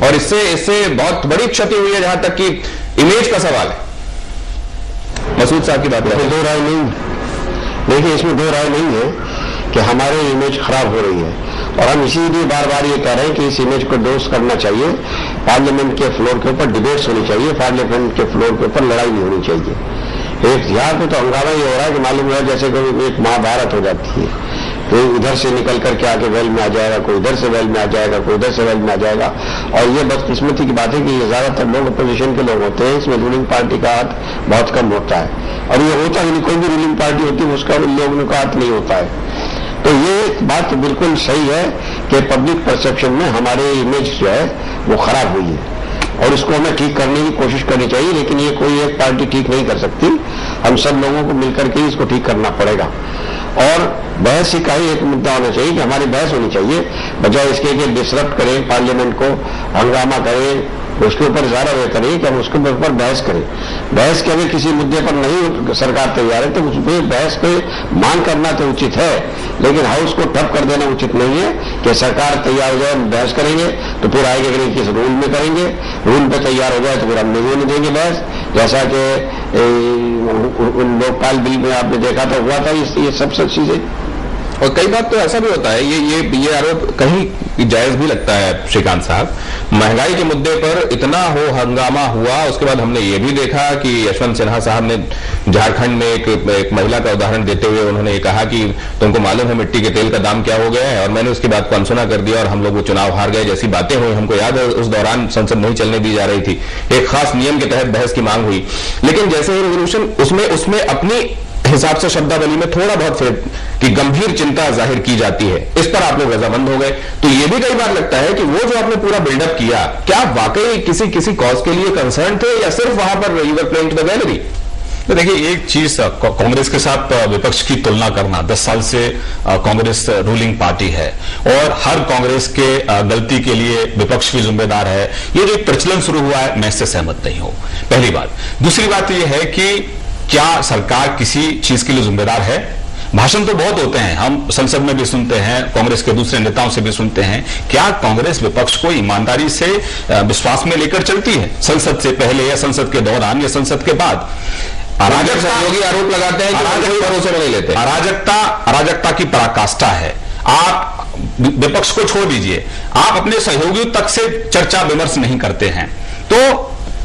और इससे बहुत बड़ी क्षति हुई है, जहां तक कि इमेज का सवाल है। मसूद साहब की बात है। दो राय नहीं, देखिए इसमें दो राय नहीं है कि हमारी इमेज खराब हो रही है, और हम इसीलिए बार बार ये कह रहे हैं कि इस इमेज को दोस्त करना चाहिए। पार्लियामेंट के फ्लोर के ऊपर डिबेट्स होनी चाहिए, पार्लियामेंट के फ्लोर के ऊपर लड़ाई नहीं होनी चाहिए। एक यहाँ पे तो हंगामा ये हो रहा है कि मालूम है जैसे कोई एक महाभारत हो जाती है, कोई इधर से निकल करके आके वेल में आ जाएगा, कोई इधर से वेल में आ जाएगा, कोई इधर से वेल में आ जाएगा। और ये बदकिस्मती की बात है कि ये ज्यादातर लोग अपोजिशन के लोग होते हैं, इसमें रूलिंग पार्टी का हाथ बहुत कम होता है, और ये होता ही नहीं। कोई भी रूलिंग पार्टी होती है उसका उन लोगों का हाथ नहीं होता है। तो ये बात बिल्कुल सही है कि पब्लिक परसेप्शन में हमारे इमेज जो है वो खराब हुई है, और इसको हमें ठीक करने की कोशिश करनी चाहिए। लेकिन ये कोई एक पार्टी ठीक नहीं कर सकती, हम सब लोगों को मिलकर के इसको ठीक करना पड़ेगा। और बहस का ही एक मुद्दा होना चाहिए कि हमारी बहस होनी चाहिए, बजाय इसके कि डिसरप्ट करें पार्लियामेंट को, हंगामा करें, उसके ऊपर ज्यादा बेहतर है कि हम उसके ऊपर बहस करें। बहस के अगर किसी मुद्दे पर नहीं सरकार तैयार है तो उस पर बहस पे मांग करना तो उचित है, लेकिन हाउस को ठप कर देना उचित नहीं है कि सरकार तैयार हो जाए बहस करेंगे तो फिर आगे करेंगे किस रूल में करेंगे, रूल पे तैयार हो जाए तो फिर हम नहीं होने देंगे बहस। जैसा कि लोकपाल बिल में आपने देखा था, हुआ था ये सब चीजें। और कई बार तो ऐसा भी होता है, ये आरोप कहीं जायज भी लगता है श्रीकांत साहब, महंगाई के मुद्दे पर इतना हंगामा हुआ, उसके बाद हमने ये भी देखा कि यशवंत सिन्हा साहब ने झारखंड में एक महिला का उदाहरण देते हुए उन्होंने ये कहा कि तुमको मालूम है मिट्टी के तेल का दाम क्या हो गया है, और मैंने उसकी बात को अनसुना कर दिया और हम लोग वो चुनाव हार गए, जैसी बातें हुई। हमको याद है उस दौरान संसद नहीं चलने दी जा रही थी, एक खास नियम के तहत बहस की मांग हुई, लेकिन जैसे ही रेजोल्यूशन उसमें अपनी हिसाब से शब्दावली में थोड़ा बहुत फिर कि गंभीर चिंता जाहिर की जाती है, इस पर आप लोग रजामंद हो गए। तो ये भी कई बार लगता है कि वो जो आपने पूरा बिल्डअप किया, क्या वाकई किसी कॉज के लिए कंसर्न थे या सिर्फ वहां पर you were playing to the gallery? तो देखिए, एक चीज कांग्रेस के साथ विपक्ष की तुलना करना, 10 साल से कांग्रेस रूलिंग पार्टी है और हर कांग्रेस के गलती के लिए विपक्ष भी जिम्मेदार है, ये जो एक प्रचलन शुरू हुआ है, मैं इससे सहमत नहीं हूं, पहली बात। दूसरी बात यह है कि क्या सरकार किसी चीज के लिए जिम्मेदार है? भाषण तो बहुत होते हैं, हम संसद में भी सुनते हैं, कांग्रेस के दूसरे नेताओं से भी सुनते हैं। क्या कांग्रेस विपक्ष को ईमानदारी से विश्वास में लेकर चलती है, संसद से पहले या संसद के दौरान या संसद के बाद? सहयोगी आरोप लगाते हैं कि भरोसे में नहीं लेते। अराजकता की पराकाष्ठा है। आप विपक्ष को छोड़ दीजिए, आप अपने सहयोगियों तक से चर्चा विमर्श नहीं करते हैं। तो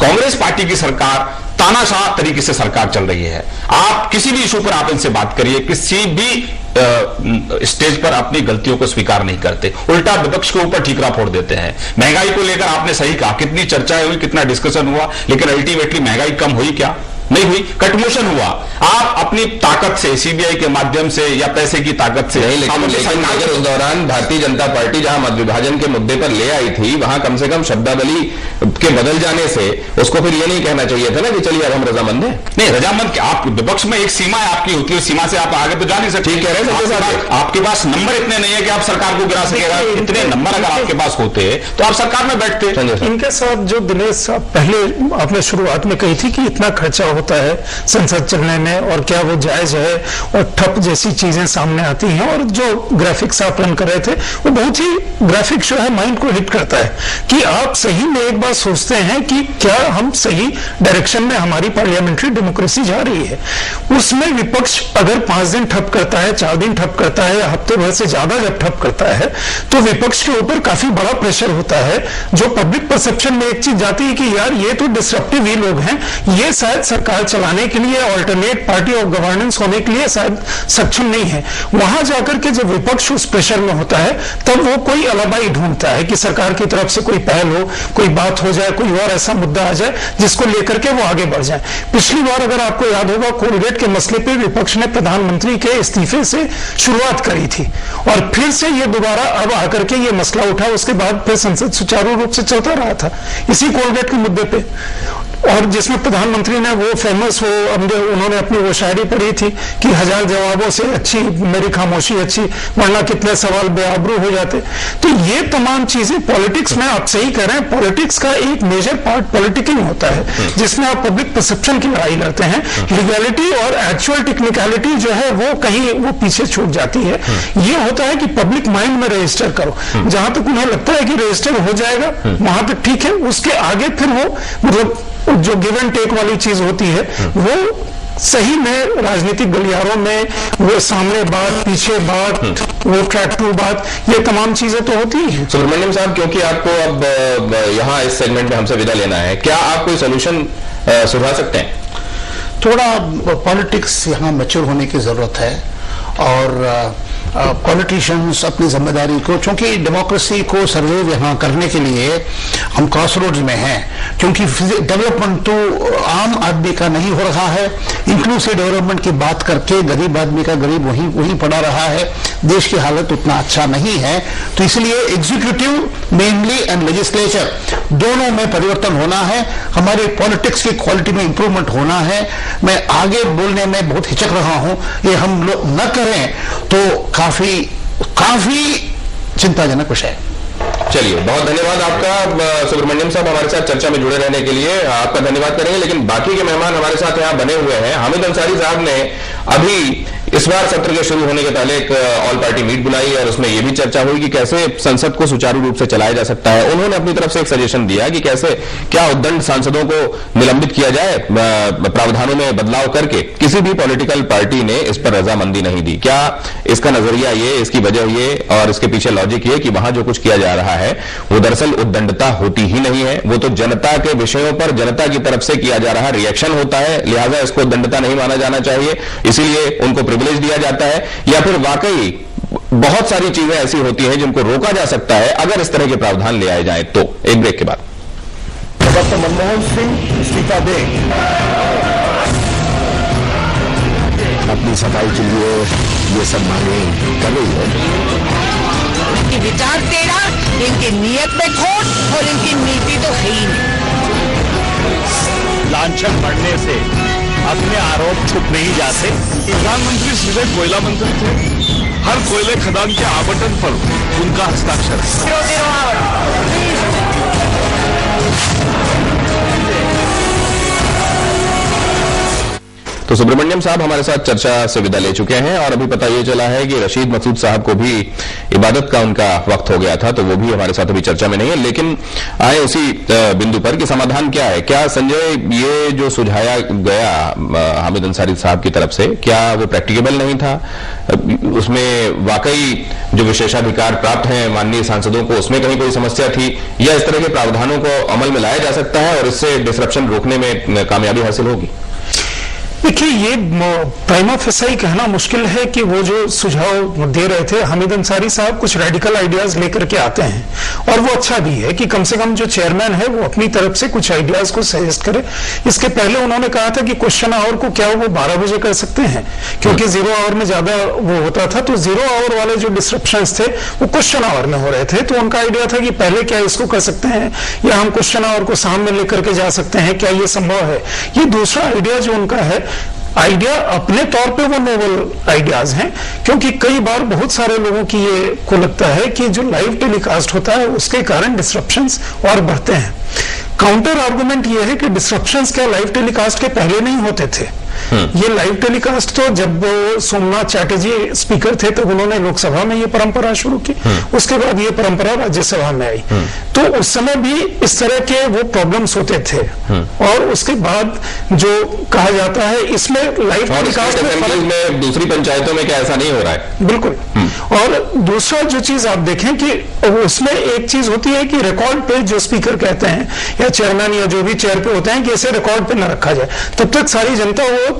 कांग्रेस पार्टी की सरकार तानाशाह तरीके से सरकार चल रही है। आप किसी भी इशू पर आप इनसे बात करिए, किसी भी स्टेज पर अपनी गलतियों को स्वीकार नहीं करते, उल्टा विपक्ष के ऊपर ठीकरा फोड़ देते हैं। महंगाई को लेकर आपने सही कहा, कितनी चर्चाएं हुई, कितना डिस्कशन हुआ, लेकिन अल्टीमेटली महंगाई कम हुई क्या? नहीं हुई, कटमोशन हुआ। आप अपनी ताकत से, सीबीआई के माध्यम से या पैसे की ताकत से नहीं, लेकिन उस दौरान भारतीय जनता पार्टी जहां मत विभाजन के मुद्दे पर ले आई थी, वहां कम से कम शब्दावली के बदल जाने से उसको फिर ये नहीं कहना चाहिए था ना कि चलिए अब हम रजामंद हैं। नहीं, रजामंद क्या, आप विपक्ष में एक सीमा है आपकी, होती है सीमा से आप आगे तो जा नहीं सकते। ठीक कह रहे हैं, आपके पास नंबर इतने नहीं है कि आप सरकार को गिरा सकेगा। इतने नंबर अगर आपके पास होते तो आप सरकार में बैठते। इनके साथ जो दिनेश साहब पहले आपने शुरुआत में कही थी कि इतना खर्चा होता है संसद चलने में और क्या वो जायज है, और ठप जैसी चीजें सामने आती हैं, और जो ग्राफिक्स आप रन कर रहे थे वो बहुत ही ग्राफिक जो है माइंड को हिट करता है कि आप सही में एक बार सोचते हैं कि क्या हम सही डायरेक्शन में हमारी पार्लियामेंट्री डेमोक्रेसी जा रही है। उसमें विपक्ष अगर 5 दिन ठप करता है, 4 दिन ठप करता है, हफ्ते भर से ज्यादा जब ठप करता है तो विपक्ष के ऊपर काफी बड़ा प्रेशर होता है, जो पब्लिक परसेप्शन में एक चीज जाती है कि यार ये तो डिसरप्टिव ही लोग हैं, ये शायद सरकार चलाने के लिए, ऑल्टरनेट पार्टी ऑफ गवर्नेंस होने के लिए शायद सक्षम नहीं है। वहां जाकर के जब विपक्ष उस प्रेशर में होता है तब वो कोई अलबाई ढूंढता है कि सरकार की तरफ से कोई पहल हो, कोई बात हो जाए, कोई और ऐसा मुद्दा आ जाए जिसको लेकर के वो आगे बढ़ जाए। पिछली बार अगर आपको याद होगा, कोलगेट के मसले पे विपक्ष ने प्रधानमंत्री के इस्तीफे से शुरुआत करी थी और फिर से ये दोबारा अब आकर के ये मसला उठा, उसके बाद फिर संसद सुचारू रूप से चलता रहा था इसी कोलगेट के मुद्दे पे। और जिसमें प्रधानमंत्री ने वो फेमस उन्होंने अपनी वो शायरी पढ़ी थी कि 1000 जवाबों से अच्छी मेरी खामोशी अच्छी, वरना कितने सवाल बेआबरू हो जाते। तो ये तमाम चीजें पॉलिटिक्स में, आप सही कह रहे हैं, पॉलिटिक्स का एक मेजर पार्ट पॉलिटिकिंग होता है, जिसमें आप पब्लिक परसेप्शन की लड़ाई लड़ते हैं। लीगैलिटी और एक्चुअल टेक्निकलिटी जो है वो कहीं वो पीछे छूट जाती है। ये होता है कि पब्लिक माइंड में रजिस्टर करो, जहां तक उन्हें लगता है कि रजिस्टर हो जाएगा वहां तक ठीक है, उसके आगे फिर वो मतलब जो गिव एंड टेक वाली चीज होती है वो सही में राजनीतिक गलियारों में वो सामने बात पीछे बात वो ट्रैक टू बात, ये तमाम चीजें तो होती ही हैं। सुब्रमण्यम साहब, क्योंकि आपको अब यहाँ इस सेगमेंट में हमसे विदा लेना है, क्या आप कोई सोल्यूशन सुझा सकते हैं? थोड़ा पॉलिटिक्स यहाँ मैच्योर होने की जरूरत है और पॉलिटिशियंस अपनी जिम्मेदारी को, क्योंकि डेमोक्रेसी को सर्वाइव यहाँ करने के लिए हम क्रॉसरोड्स में हैं, क्योंकि डेवलपमेंट तो आम आदमी का नहीं हो रहा है। इंक्लूसिव डेवलपमेंट की बात करके गरीब आदमी का गरीब वहीं पड़ा रहा है, देश की हालत उतना अच्छा नहीं है। तो इसलिए एग्जीक्यूटिव मेनली एंड लेजिस्लेचर दोनों में परिवर्तन होना है, हमारे पॉलिटिक्स की क्वालिटी में इंप्रूवमेंट होना है। मैं आगे बोलने में बहुत हिचक रहा हूं, ये हम लोग न करें तो काफी चिंताजनक विषय। चलिए, बहुत धन्यवाद आपका सुब्रमण्यम साहब, हमारे साथ चर्चा में जुड़े रहने के लिए आपका धन्यवाद करेंगे। लेकिन बाकी के मेहमान हमारे साथ यहाँ बने हुए हैं। हामिद अंसारी साहब ने अभी इस बार सत्र के शुरू होने के पहले एक ऑल पार्टी मीट बुलाई और उसमें यह भी चर्चा हुई कि कैसे संसद को सुचारू रूप से चलाया जा सकता है। उन्होंने अपनी तरफ से एक सजेशन दिया कि कैसे क्या उद्दंड सांसदों को निलंबित किया जाए, प्रावधानों में बदलाव करके। किसी भी पॉलिटिकल पार्टी ने इस पर रजामंदी नहीं दी। क्या इसका नजरिया ये, इसकी वजह ये और इसके पीछे लॉजिक ये कि वहां जो कुछ किया जा रहा है वो दरअसल उद्दंडता होती ही नहीं है, वो तो जनता के विषयों पर जनता की तरफ से किया जा रहा रिएक्शन होता है, लिहाजा इसको उद्दंडता नहीं माना जाना चाहिए, इसीलिए उनको प्रिविलेज दिया जाता है। या फिर वाकई बहुत सारी चीजें ऐसी होती हैं जिनको रोका जा सकता है अगर इस तरह के प्रावधान ले आए जाएं तो। एक ब्रेक के बाद डॉक्टर मनमोहन सिंह इस्तीफा दे, अपनी सफाई के लिए ये सब मांगे कर रही है। इनकी विचार टेढ़ा, इनकी नीयत में खोट और इनकी नीति तो है ही नहीं। लांछन बढ़ने से अपने आरोप छुप नहीं जाते। प्रधानमंत्री सीधे कोयला मंत्री थे, हर कोयले खदान के आवंटन पर उनका हस्ताक्षर है। तो सुब्रमण्यम साहब हमारे साथ चर्चा से विदा ले चुके हैं और अभी पता ये चला है कि रशीद मसूद साहब को भी इबादत का उनका वक्त हो गया था, तो वो भी हमारे साथ अभी चर्चा में नहीं है। लेकिन आए उसी बिंदु पर कि समाधान क्या है। क्या संजय, ये जो सुझाया गया हामिद अंसारी साहब की तरफ से, क्या वो प्रैक्टिकेबल नहीं था? उसमें वाकई जो विशेषाधिकार प्राप्त हैं माननीय सांसदों को, उसमें कहीं कोई समस्या थी, या इस तरह के प्रावधानों को अमल में लाया जा सकता है और इससे डिसरप्शन रोकने में कामयाबी हासिल होगी? देखिए, ये प्राइमा फेसाई कहना मुश्किल है कि वो जो सुझाव दे रहे थे हामिद अंसारी साहब कुछ रेडिकल आइडियाज लेकर के आते हैं और वो अच्छा भी है कि कम से कम जो चेयरमैन है वो अपनी तरफ से कुछ आइडियाज को सजेस्ट करे। इसके पहले उन्होंने कहा था कि क्वेश्चन आवर को क्या वो 12 बजे कर सकते हैं, क्योंकि 0 आवर में ज्यादा वो होता था, तो 0 आवर वाले जो डिस्ट्रप्शंस थे वो क्वेश्चन आवर में हो रहे थे। तो उनका आइडिया था कि पहले क्या इसको कर सकते हैं या हम क्वेश्चन आवर को सामने लेकर के जा सकते हैं, क्या ये संभव है? ये दूसरा आइडिया जो उनका है, आइडिया अपने तौर पे वो नोवेल आइडियाज हैं, क्योंकि कई बार बहुत सारे लोगों की ये को लगता है कि जो लाइव टेलीकास्ट होता है उसके कारण डिस्ट्रप्शंस और बढ़ते हैं। काउंटर आर्गुमेंट ये है कि डिस्ट्रप्शंस क्या लाइव टेलीकास्ट के पहले नहीं होते थे? ये लाइव टेलीकास्ट तो जब सोमनाथ चैटर्जी स्पीकर थे तब उन्होंने लोकसभा में ये परंपरा शुरू की, उसके बाद ये परंपरा राज्यसभा में आई, तो उस समय भी इस तरह के वो प्रॉब्लम्स होते थे। और उसके बाद जो कहा जाता है इसमें लाइव टेलीकास्ट में दूसरी पंचायतों में क्या ऐसा नहीं हो रहा है? बिल्कुल। और दूसरा जो चीज आप देखें कि उसमें एक चीज होती है कि रिकॉर्ड पे जो स्पीकर कहते हैं या चेयरमैन या जो भी चेयर पे होते हैं कि इसे रिकॉर्ड पे न रखा जाए, तब तक सारी जनता वो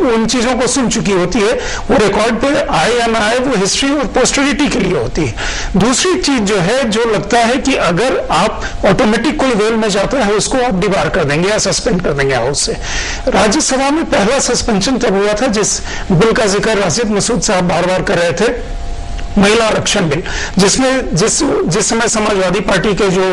उन चीजों को सुन चुकी होती है। वो रिकॉर्ड पे आए या ना आए वो हिस्ट्री और पोस्टरिटी के लिए होती है। दूसरी चीज जो है, जो लगता है कि अगर आप ऑटोमेटिक कोई वेल में जाता है उसको आप डिबार कर देंगे या सस्पेंड कर देंगे हाउस से। राज्यसभा में पहला सस्पेंशन तब हुआ था जिस बिल का जिक्र राशिद मसूद साहब बार बार कर रहे थे, महिला आरक्षण बिल, जिसमें जिस समय समाजवादी पार्टी के जो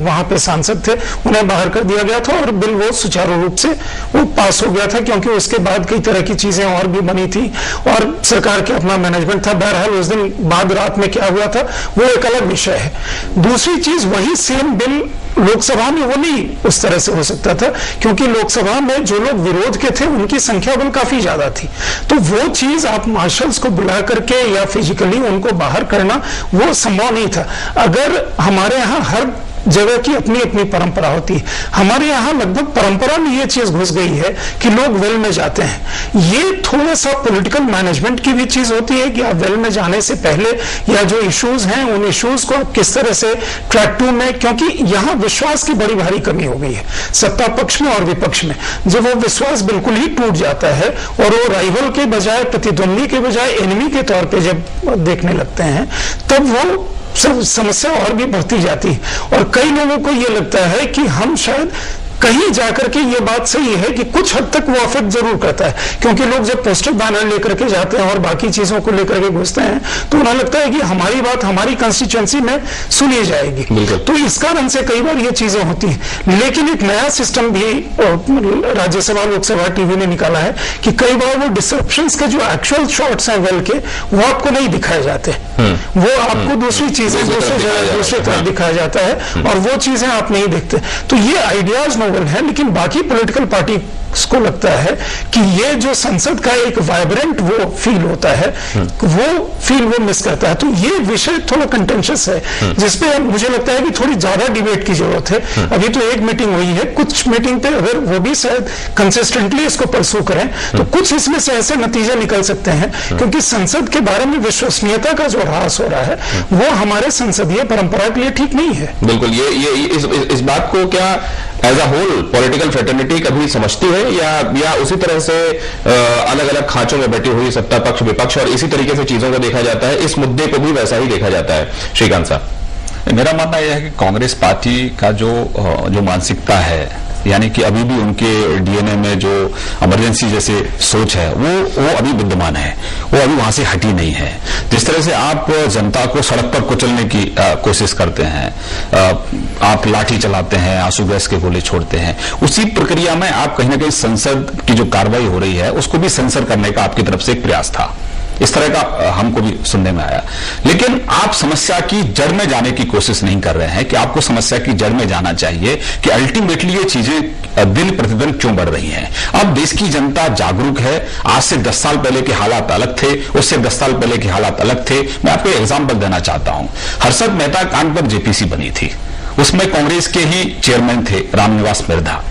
वहां पे सांसद थे उन्हें बाहर कर दिया गया था और बिल वो सुचारू रूप से वो पास हो गया था, क्योंकि उसके बाद कई तरह की चीजें और भी बनी थी और सरकार के अपना मैनेजमेंट था। बहरहाल उस दिन बाद रात में क्या हुआ था वो एक अलग विषय है। दूसरी चीज, वही सेम बिल लोकसभा में वो नहीं उस तरह से हो सकता था, क्योंकि लोकसभा में जो लोग विरोध के थे उनकी संख्या बल काफी ज्यादा थी। तो वो चीज आप मार्शल्स को बुला करके या फिजिकली उनको बाहर करना वो संभव नहीं था। अगर हमारे यहाँ हर जगह की अपनी अपनी परंपरा होती है, हमारे यहाँ लगभग परंपरा में ये चीज घुस गई है कि लोग वेल में जाते हैं। ये थोड़ा सा पॉलिटिकल मैनेजमेंट की भी चीज होती है कि आप वेल में जाने से पहले या जो इश्यूज हैं उन इश्यूज को आप किस तरह से ट्रैक टू में, क्योंकि यहाँ विश्वास की बड़ी भारी कमी हो गई है सत्ता पक्ष में और विपक्ष में। जब वो विश्वास बिल्कुल ही टूट जाता है और वो राइवल के बजाय, प्रतिद्वंदी के बजाय एनिमी के तौर पर जब देखने लगते हैं, तब वो समस्या और भी बढ़ती जाती है। और कई लोगों को यह लगता है कि हम शायद कहीं जाकर के ये बात सही है कि कुछ हद तक वो अफेक्ट जरूर करता है, क्योंकि लोग जब पोस्टर बैनर लेकर के जाते हैं और बाकी चीजों को लेकर के घुसते हैं तो उन्हें लगता है कि हमारी बात हमारी कंस्टिट्यूएंसी में सुनी जाएगी। तो इस कारण से कई बार ये चीजें होती हैं। लेकिन एक नया सिस्टम भी राज्यसभा लोकसभा टीवी ने निकाला है कि कई बार वो डिसरप्शंस के जो एक्चुअल शॉट्स हैं वेल के, वो आपको नहीं दिखाए जाते, वो आपको दूसरी चीजें दूसरे तरफ दिखाया जाता है और वो चीजें आप नहीं देखते। तो ये आइडियाज है, लेकिन बाकी पॉलिटिकल पार्टी को लगता है कि ये जो संसद का एक वाइब्रेंट वो फील होता है, वो फील वो मिस करता है। तो ये विषय थोड़ा कंटेंशियस है, जिसपे मुझे लगता है कि थोड़ी ज्यादा डिबेट की जरूरत है। अभी तो एक मीटिंग हुई है, कुछ मीटिंग पे अगर वो भी शायद कंसिस्टेंटली इसको परसू करें तो कुछ इसमें से ऐसे नतीजे निकल सकते हैं, क्योंकि संसद के बारे में विश्वसनीयता का जो ह्रास हो रहा है वो हमारे संसदीय परंपरा के लिए ठीक नहीं है। बिल्कुल, ये इस बात को क्या as a whole political fraternity कभी समझती है या उसी तरह से अलग अलग खांचों में बैठी हुई सत्ता पक्ष विपक्ष और इसी तरीके से चीजों को देखा जाता है, इस मुद्दे को भी वैसा ही देखा जाता है? श्रीकांत साहब, मेरा मानना यह है कि कांग्रेस पार्टी का जो मानसिकता है, यानी कि अभी भी उनके डीएनए में जो इमरजेंसी जैसे सोच है वो अभी विद्यमान है, वो अभी वहां से हटी नहीं है। जिस तरह से आप जनता को सड़क पर कुचलने की कोशिश करते हैं, आप लाठी चलाते हैं, आंसू गैस के गोले छोड़ते हैं, उसी प्रक्रिया में आप कहीं ना कहीं संसद की जो कार्रवाई हो रही है उसको भी सेंसर करने का आपकी तरफ से एक प्रयास था। इस तरह का हमको भी सुनने में आया। लेकिन आप समस्या की जड़ में जाने की कोशिश नहीं कर रहे हैं कि आपको समस्या की जड़ में जाना चाहिए कि अल्टीमेटली ये चीजें दिन प्रतिदिन क्यों बढ़ रही हैं। अब देश की जनता जागरूक है। आज से 10 साल पहले के हालात अलग थे, उससे 10 साल पहले के हालात अलग थे। मैं आपको एग्जाम्पल देना चाहता हूं। हर्षद मेहता कांड पर जेपीसी बनी थी, उसमें कांग्रेस के ही चेयरमैन थे रामनिवास मिर्धा,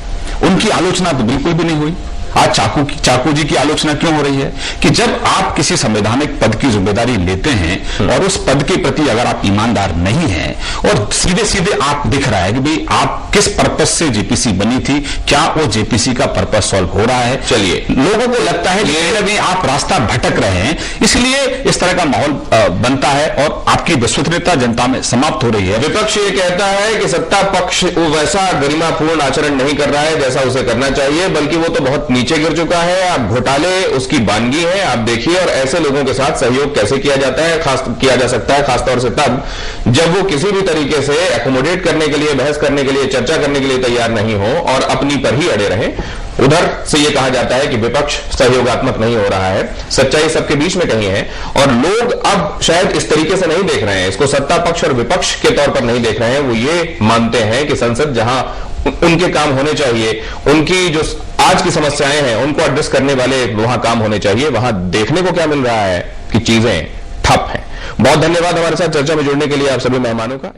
उनकी आलोचना तो बिल्कुल भी नहीं हुई। आज चाकू जी की आलोचना क्यों हो रही है कि जब आप किसी संवैधानिक पद की जिम्मेदारी लेते हैं और उस पद के प्रति अगर आप ईमानदार नहीं हैं और सीधे सीधे आप दिख रहा है कि भाई आप किस पर्पस से जेपीसी बनी थी, क्या वो जेपीसी का पर्पस सॉल्व हो रहा है, चलिए लोगों को लगता है कि आप रास्ता भटक रहे हैं, इसलिए इस तरह का माहौल बनता है और आपकी विश्वसनीयता जनता में समाप्त हो रही है। विपक्ष ये कहता है कि सत्ता पक्ष वैसा गरिमापूर्ण आचरण नहीं कर रहा है जैसा उसे करना चाहिए, बल्कि वो तो बहुत नीचे गिर चुका है। आप घोटाले उसकी वानगी है, आप देखिए। और ऐसे लोगों के साथ सहयोग कैसे किया जाता है, किया जा सकता है, खासतौर से तब जब वो किसी भी तरीके से एकोमोडेट करने के लिए, बहस करने के लिए, चर्चा करने के लिए तैयार नहीं हो और अपनी पर ही अड़े रहे। उधर से यह कहा जाता है कि विपक्ष सहयोगात्मक नहीं हो रहा है। सच्चाई सबके बीच में कहीं है और लोग अब शायद इस तरीके से नहीं देख रहे हैं, इसको सत्ता पक्ष और विपक्ष के तौर पर नहीं देख रहे हैं। वो ये मानते हैं कि संसद जहां उनके काम होने चाहिए, उनकी जो आज की समस्याएं हैं उनको एड्रेस करने वाले वहां काम होने चाहिए, वहां देखने को क्या मिल रहा है कि चीजें ठप हैं। बहुत धन्यवाद हमारे साथ चर्चा में जुड़ने के लिए आप सभी मेहमानों का।